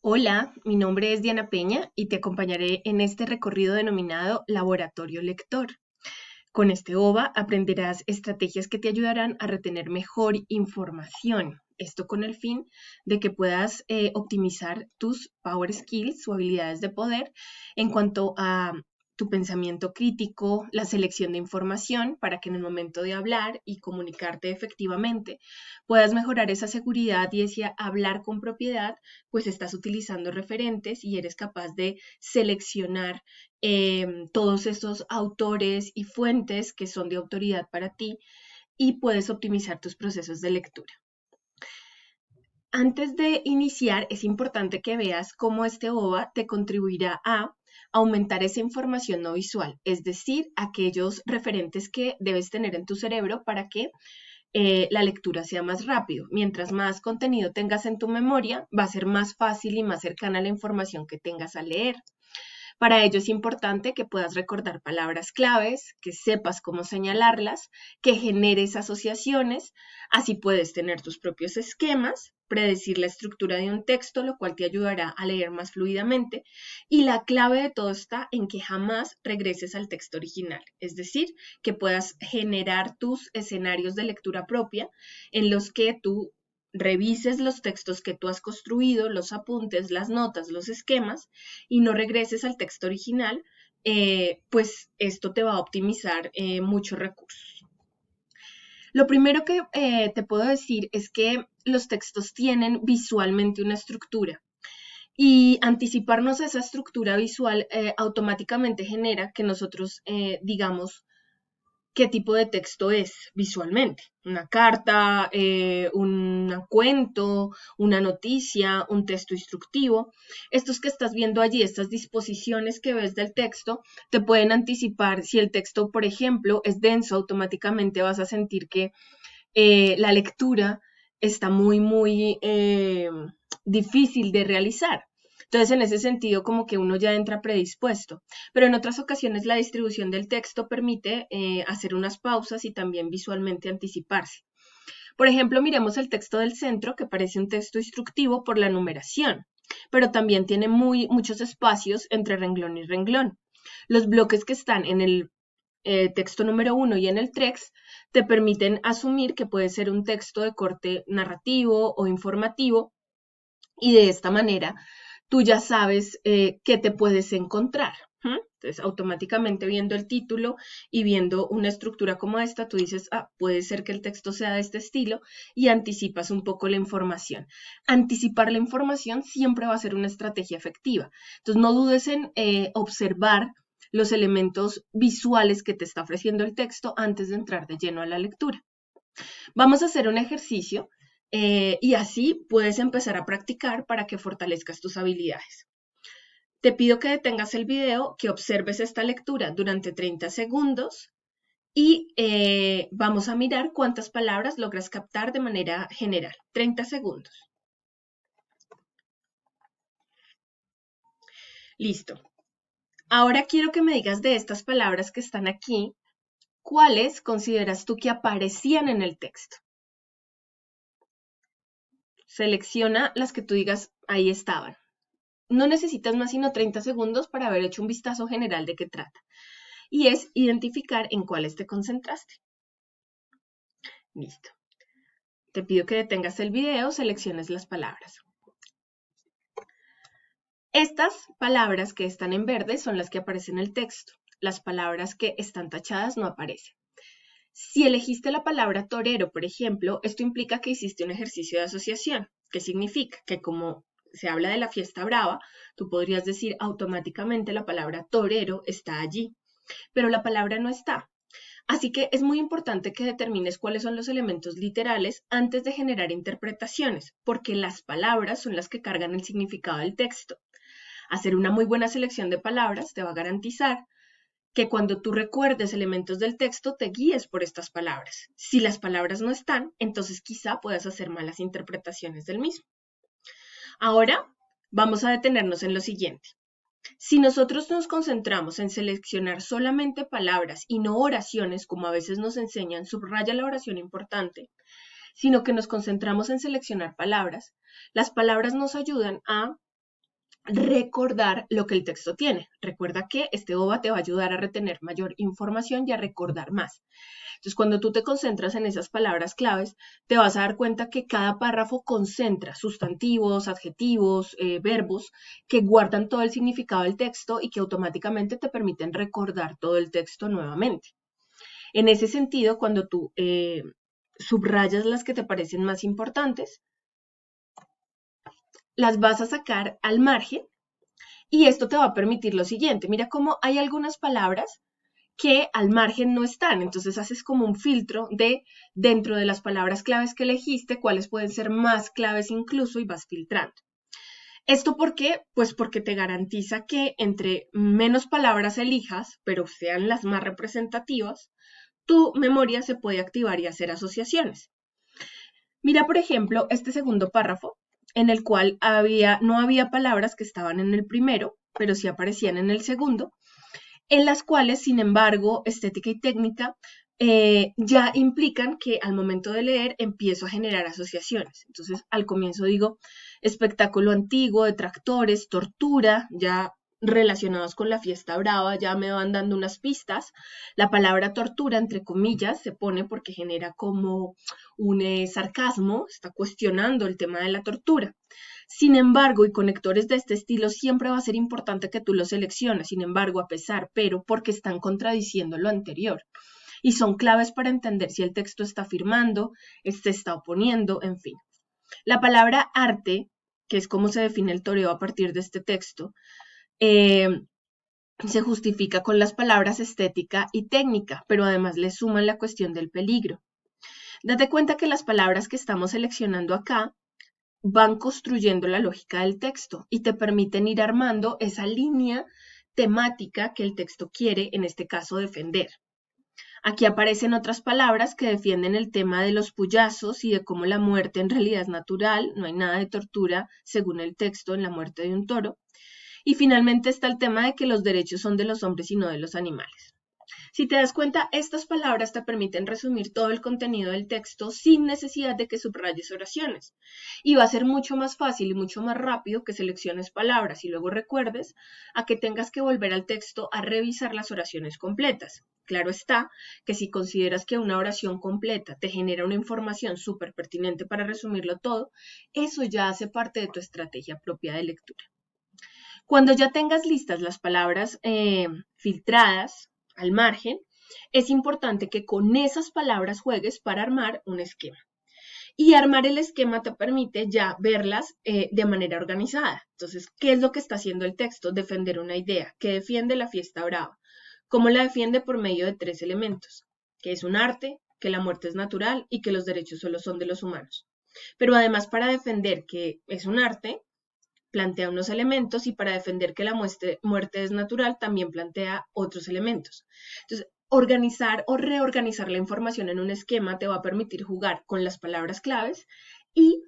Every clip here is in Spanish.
Hola, mi nombre es Diana Peña y te acompañaré en este recorrido denominado Laboratorio Lector. Con este OVA aprenderás estrategias que te ayudarán a retener mejor información. Esto con el fin de que puedas optimizar tus power skills o habilidades de poder en cuanto a tu pensamiento crítico, la selección de información para que en el momento de hablar y comunicarte efectivamente puedas mejorar esa seguridad y ese hablar con propiedad, pues estás utilizando referentes y eres capaz de seleccionar todos estos autores y fuentes que son de autoridad para ti y puedes optimizar tus procesos de lectura. Antes de iniciar, es importante que veas cómo este OVA te contribuirá a aumentar esa información no visual, es decir, aquellos referentes que debes tener en tu cerebro para que la lectura sea más rápido. Mientras más contenido tengas en tu memoria, va a ser más fácil y más cercana a la información que tengas al leer. Para ello es importante que puedas recordar palabras claves, que sepas cómo señalarlas, que generes asociaciones, así puedes tener tus propios esquemas, predecir la estructura de un texto, lo cual te ayudará a leer más fluidamente, y la clave de todo está en que jamás regreses al texto original, es decir, que puedas generar tus escenarios de lectura propia en los que tú revises los textos que tú has construido, los apuntes, las notas, los esquemas, y no regreses al texto original, pues esto te va a optimizar muchos recursos. Lo primero que te puedo decir es que los textos tienen visualmente una estructura y anticiparnos a esa estructura visual automáticamente genera que nosotros digamos qué tipo de texto es visualmente. Una carta, un cuento, una noticia, un texto instructivo. Estos que estás viendo allí, estas disposiciones que ves del texto, te pueden anticipar si el texto, por ejemplo, es denso, automáticamente vas a sentir que la lectura está muy difícil de realizar. Entonces, en ese sentido, como que uno ya entra predispuesto. Pero en otras ocasiones, la distribución del texto permite hacer unas pausas y también visualmente anticiparse. Por ejemplo, miremos el texto del centro, que parece un texto instructivo por la numeración, pero también tiene muchos espacios entre renglón y renglón. Los bloques que están en el texto número 1 y en el TREX te permiten asumir que puede ser un texto de corte narrativo o informativo y de esta manera tú ya sabes qué te puedes encontrar. Entonces, automáticamente viendo el título y viendo una estructura como esta, tú dices, puede ser que el texto sea de este estilo y anticipas un poco la información. Anticipar la información siempre va a ser una estrategia efectiva. Entonces, no dudes en observar los elementos visuales que te está ofreciendo el texto antes de entrar de lleno a la lectura. Vamos a hacer un ejercicio y así puedes empezar a practicar para que fortalezcas tus habilidades. Te pido que detengas el video, que observes esta lectura durante 30 segundos y vamos a mirar cuántas palabras logras captar de manera general. 30 segundos. Listo. Ahora quiero que me digas de estas palabras que están aquí, ¿cuáles consideras tú que aparecían en el texto? Selecciona las que tú digas, ahí estaban. No necesitas más sino 30 segundos para haber hecho un vistazo general de qué trata. Y es identificar en cuáles te concentraste. Listo. Te pido que detengas el video, selecciones las palabras. Estas palabras que están en verde son las que aparecen en el texto. Las palabras que están tachadas no aparecen. Si elegiste la palabra torero, por ejemplo, esto implica que hiciste un ejercicio de asociación. ¿Qué significa? Que como se habla de la fiesta brava, tú podrías decir automáticamente la palabra torero está allí, pero la palabra no está. Así que es muy importante que determines cuáles son los elementos literales antes de generar interpretaciones, porque las palabras son las que cargan el significado del texto. Hacer una muy buena selección de palabras te va a garantizar que cuando tú recuerdes elementos del texto te guíes por estas palabras. Si las palabras no están, entonces quizá puedas hacer malas interpretaciones del mismo. Ahora vamos a detenernos en lo siguiente. Si nosotros nos concentramos en seleccionar solamente palabras y no oraciones, como a veces nos enseñan, subraya la oración importante, sino que nos concentramos en seleccionar palabras, las palabras nos ayudan a recordar lo que el texto tiene. Recuerda que este OVA te va a ayudar a retener mayor información y a recordar más. Entonces, cuando tú te concentras en esas palabras claves, te vas a dar cuenta que cada párrafo concentra sustantivos, adjetivos, verbos que guardan todo el significado del texto y que automáticamente te permiten recordar todo el texto nuevamente. En ese sentido, cuando tú subrayas las que te parecen más importantes, las vas a sacar al margen y esto te va a permitir lo siguiente. Mira cómo hay algunas palabras que al margen no están. Entonces haces como un filtro de dentro de las palabras claves que elegiste, cuáles pueden ser más claves incluso y vas filtrando. ¿Esto por qué? Pues porque te garantiza que entre menos palabras elijas, pero sean las más representativas, tu memoria se puede activar y hacer asociaciones. Mira, por ejemplo, este segundo párrafo, en el cual no había palabras que estaban en el primero, pero sí aparecían en el segundo, en las cuales, sin embargo, estética y técnica ya implican que al momento de leer empiezo a generar asociaciones. Entonces, al comienzo digo espectáculo antiguo, detractores, tortura, ya relacionados con la fiesta brava, ya me van dando unas pistas. La palabra tortura, entre comillas, se pone porque genera como un sarcasmo, está cuestionando el tema de la tortura. Sin embargo, y conectores de este estilo siempre va a ser importante que tú los selecciones, sin embargo, a pesar, pero porque están contradiciendo lo anterior. Y son claves para entender si el texto está afirmando, se está oponiendo, en fin. La palabra arte, que es como se define el toreo a partir de este texto, se justifica con las palabras estética y técnica, pero además le suman la cuestión del peligro. Date cuenta que las palabras que estamos seleccionando acá van construyendo la lógica del texto y te permiten ir armando esa línea temática que el texto quiere, en este caso, defender. Aquí aparecen otras palabras que defienden el tema de los puyazos y de cómo la muerte en realidad es natural, no hay nada de tortura, según el texto, en la muerte de un toro. Y finalmente está el tema de que los derechos son de los hombres y no de los animales. Si te das cuenta, estas palabras te permiten resumir todo el contenido del texto sin necesidad de que subrayes oraciones. Y va a ser mucho más fácil y mucho más rápido que selecciones palabras y luego recuerdes a que tengas que volver al texto a revisar las oraciones completas. Claro está que si consideras que una oración completa te genera una información súper pertinente para resumirlo todo, eso ya hace parte de tu estrategia propia de lectura. Cuando ya tengas listas las palabras filtradas al margen, es importante que con esas palabras juegues para armar un esquema. Y armar el esquema te permite ya verlas de manera organizada. Entonces, ¿qué es lo que está haciendo el texto? Defender una idea, que defiende la fiesta brava. ¿Cómo la defiende? Por medio de 3 elementos, que es un arte, que la muerte es natural y que los derechos solo son de los humanos. Pero además, para defender que es un arte, plantea unos elementos y para defender que la muerte es natural también plantea otros elementos. Entonces, organizar o reorganizar la información en un esquema te va a permitir jugar con las palabras claves y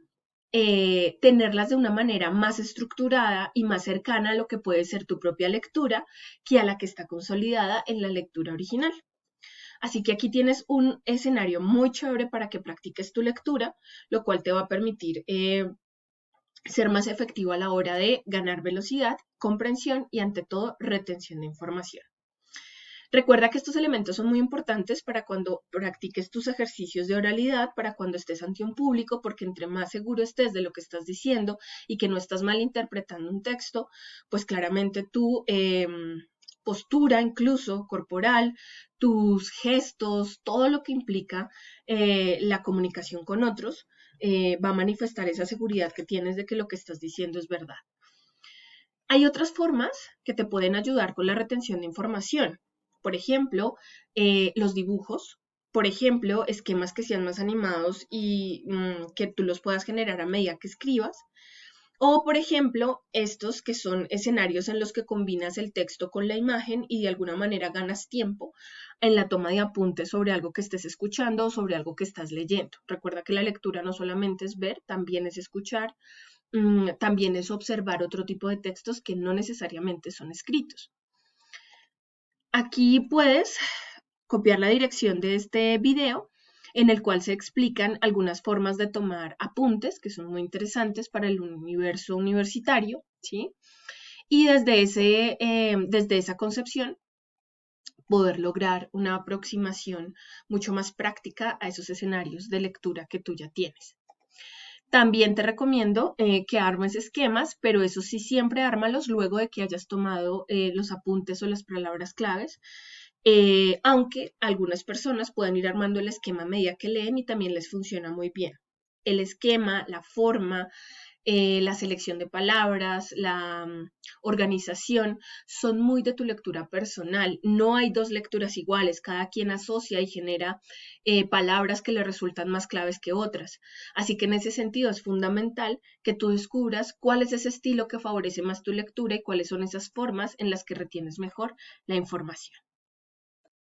tenerlas de una manera más estructurada y más cercana a lo que puede ser tu propia lectura que a la que está consolidada en la lectura original. Así que aquí tienes un escenario muy chévere para que practiques tu lectura, lo cual te va a permitir ser más efectivo a la hora de ganar velocidad, comprensión y ante todo retención de información. Recuerda que estos elementos son muy importantes para cuando practiques tus ejercicios de oralidad, para cuando estés ante un público, porque entre más seguro estés de lo que estás diciendo y que no estás malinterpretando un texto, pues claramente tu postura incluso corporal, tus gestos, todo lo que implica la comunicación con otros, va a manifestar esa seguridad que tienes de que lo que estás diciendo es verdad. Hay otras formas que te pueden ayudar con la retención de información. Por ejemplo, los dibujos. Por ejemplo, esquemas que sean más animados y que tú los puedas generar a medida que escribas. O, por ejemplo, estos que son escenarios en los que combinas el texto con la imagen y de alguna manera ganas tiempo en la toma de apuntes sobre algo que estés escuchando o sobre algo que estás leyendo. Recuerda que la lectura no solamente es ver, también es escuchar, también es observar otro tipo de textos que no necesariamente son escritos. Aquí puedes copiar la dirección de este video en el cual se explican algunas formas de tomar apuntes que son muy interesantes para el universo universitario. ¿sí? Y desde esa concepción, poder lograr una aproximación mucho más práctica a esos escenarios de lectura que tú ya tienes. También te recomiendo que armes esquemas, pero eso sí, siempre ármalos luego de que hayas tomado los apuntes o las palabras claves, aunque algunas personas pueden ir armando el esquema a medida que leen y también les funciona muy bien. El esquema, la forma, la selección de palabras, la organización, son muy de tu lectura personal. No hay dos lecturas iguales, cada quien asocia y genera palabras que le resultan más claves que otras. Así que en ese sentido es fundamental que tú descubras cuál es ese estilo que favorece más tu lectura y cuáles son esas formas en las que retienes mejor la información.